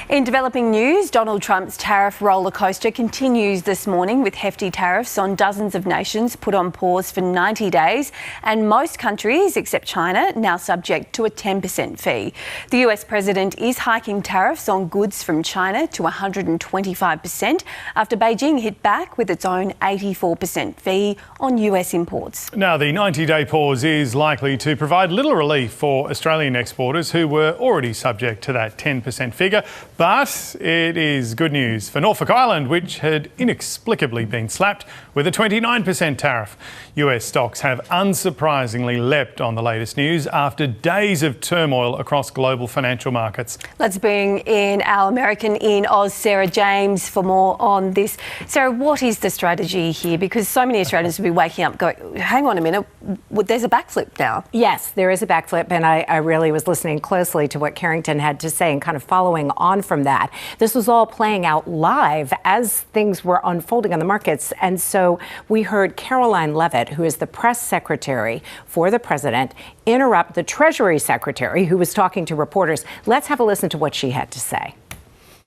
In developing news, Donald Trump's tariff roller coaster continues this morning with hefty tariffs on dozens of nations put on pause for 90 days, and most countries, except China, now subject to a 10% fee. The US president is hiking tariffs on goods from China to 125% after Beijing hit back with its own 84% fee on US imports. Now, the 90-day pause is likely to provide little relief for Australian exporters who were already subject to that 10% figure. But it is good news for Norfolk Island, which had inexplicably been slapped with a 29% tariff. US stocks have unsurprisingly leapt on the latest news after days of turmoil across global financial markets. Let's bring in our American in Oz, Sara James, for more on this. Sarah, what is the strategy here? Because so many Australians will be waking up going, hang on a minute, there's a backflip now. Yes, there is a backflip, and I really was listening closely to what Carrington had to say and kind of following on from that. This was all playing out live as things were unfolding on the markets. And so we heard Caroline Leavitt, who is the press secretary for the president, interrupt the Treasury Secretary, who was talking to reporters. Let's have a listen to what she had to say.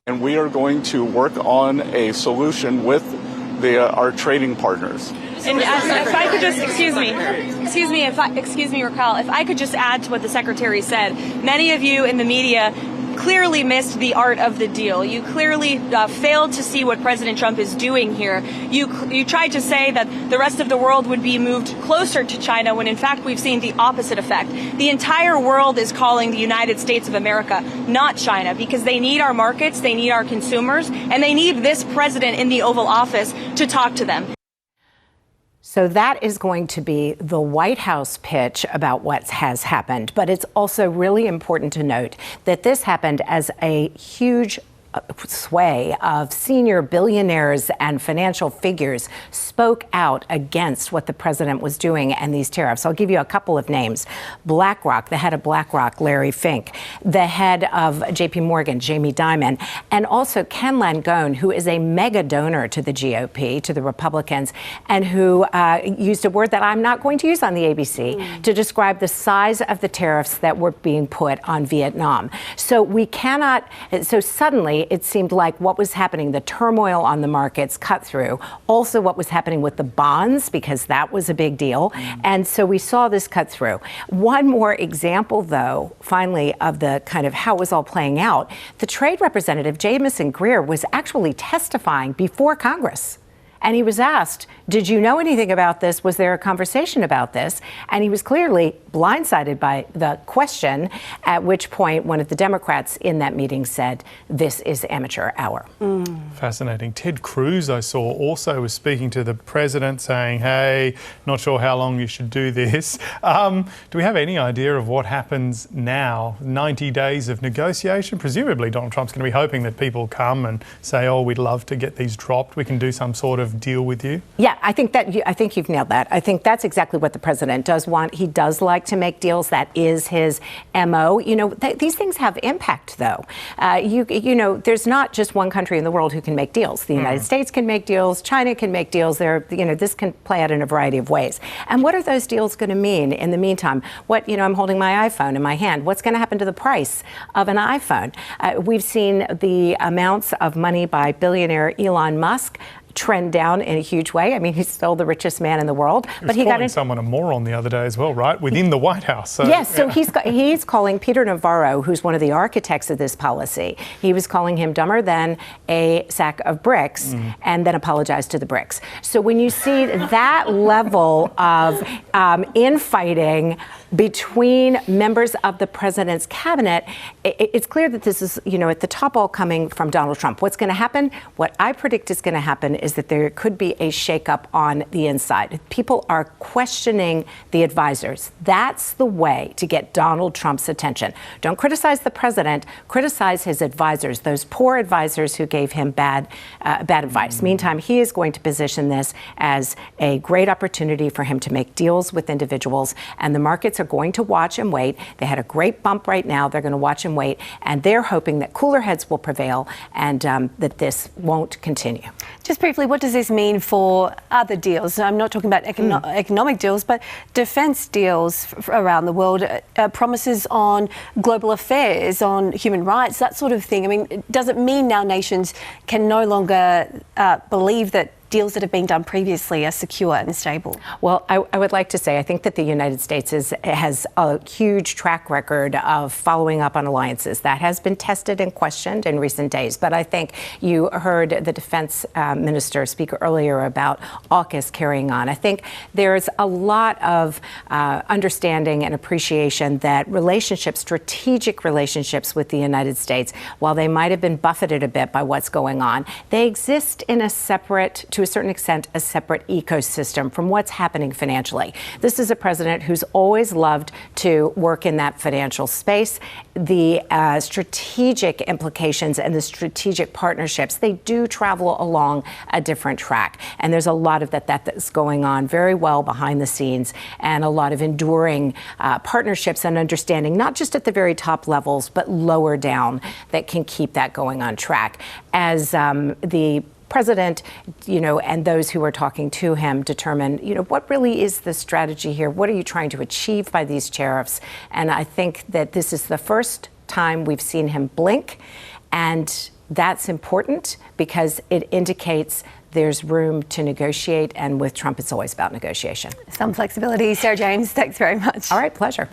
And we are going to work on a solution with our trading partners. And if I could just, excuse me, Raquel, if I could just add to what the secretary said. Many of you in the media clearly missed the art of the deal. You clearly failed to see what President Trump is doing here. You tried to say that the rest of the world would be moved closer to China when in fact we've seen the opposite effect. The entire world is calling the United States of America, not China, because they need our markets, they need our consumers, and they need this president in the Oval Office to talk to them. So that is going to be the White House pitch about what has happened. But it's also really important to note that this happened as a huge sway of senior billionaires and financial figures spoke out against what the president was doing and these tariffs. I'll give you a couple of names. BlackRock, the head of BlackRock, Larry Fink, the head of JP Morgan, Jamie Dimon, and also Ken Langone, who is a mega donor to the GOP, to the Republicans, and who used a word that I'm not going to use on the ABC to describe the size of the tariffs that were being put on Vietnam. So we cannot, so suddenly it seemed like what was happening, the turmoil on the markets cut through, also what was happening with the bonds, because that was a big deal. And so we saw this cut through. One more example, though, finally, of the kind of how it was all playing out. The trade representative, Jamison Greer, was actually testifying before Congress. And he was asked, did you know anything about this? Was there a conversation about this? And he was clearly blindsided by the question, at which point one of the Democrats in that meeting said, this is amateur hour. Fascinating. Ted Cruz, I saw, also was speaking to the president saying, hey, not sure how long you should do this. Do we have any idea of what happens now? 90 days of negotiation? Presumably Donald Trump's going to be hoping that people come and say, oh, we'd love to get these dropped. We can do some sort of deal with you? Yeah, I think you've nailed that. I think that's exactly what the president does want. He does like to make deals. That is his MO. You know, these things have impact, though. You know, there's not just one country in the world who can make deals. The United States can make deals. China can make deals. This can play out in a variety of ways. And what are those deals going to mean in the meantime? I'm holding my iPhone in my hand. What's going to happen to the price of an iPhone? We've seen the amounts of money by billionaire Elon Musk trend down in a huge way. I mean, he's still the richest man in the world. But he got someone a moron the other day as well, right? Within the White House. So, yes, so he's calling Peter Navarro, who's one of the architects of this policy. He was calling him dumber than a sack of bricks and then apologized to the bricks. So when you see that level of infighting between members of the president's cabinet, it's clear that this is, at the top all coming from Donald Trump. What's going to happen? What I predict is going to happen is that there could be a shakeup on the inside. People are questioning the advisors. That's the way to get Donald Trump's attention. Don't criticize the president, criticize his advisors, those poor advisors who gave him bad advice. Meantime, he is going to position this as a great opportunity for him to make deals with individuals, and the markets are going to watch and wait. They had a great bump right now. They're going to watch and wait, and they're hoping that cooler heads will prevail and that this won't continue. Just briefly, what does this mean for other deals? I'm not talking about economic deals, but defence deals around the world, promises on global affairs, on human rights, that sort of thing. I mean, does it mean now nations can no longer believe that deals that have been done previously are secure and stable? Well, I would like to say I think that the United States has a huge track record of following up on alliances. That has been tested and questioned in recent days. But I think you heard the defense minister speak earlier about AUKUS carrying on. I think there's a lot of understanding and appreciation that strategic relationships with the United States, while they might have been buffeted a bit by what's going on, they exist in to a certain extent, a separate ecosystem from what's happening financially. This is a president who's always loved to work in that financial space. The strategic implications and the strategic partnerships, they do travel along a different track. And there's a lot of that's going on very well behind the scenes, and a lot of enduring partnerships and understanding, not just at the very top levels, but lower down, that can keep that going on track. As the president, and those who are talking to him determine, what really is the strategy here? What are you trying to achieve by these tariffs? And I think that this is the first time we've seen him blink. And that's important because it indicates there's room to negotiate. And with Trump, it's always about negotiation. Some flexibility. Sara James, thanks very much. All right, pleasure.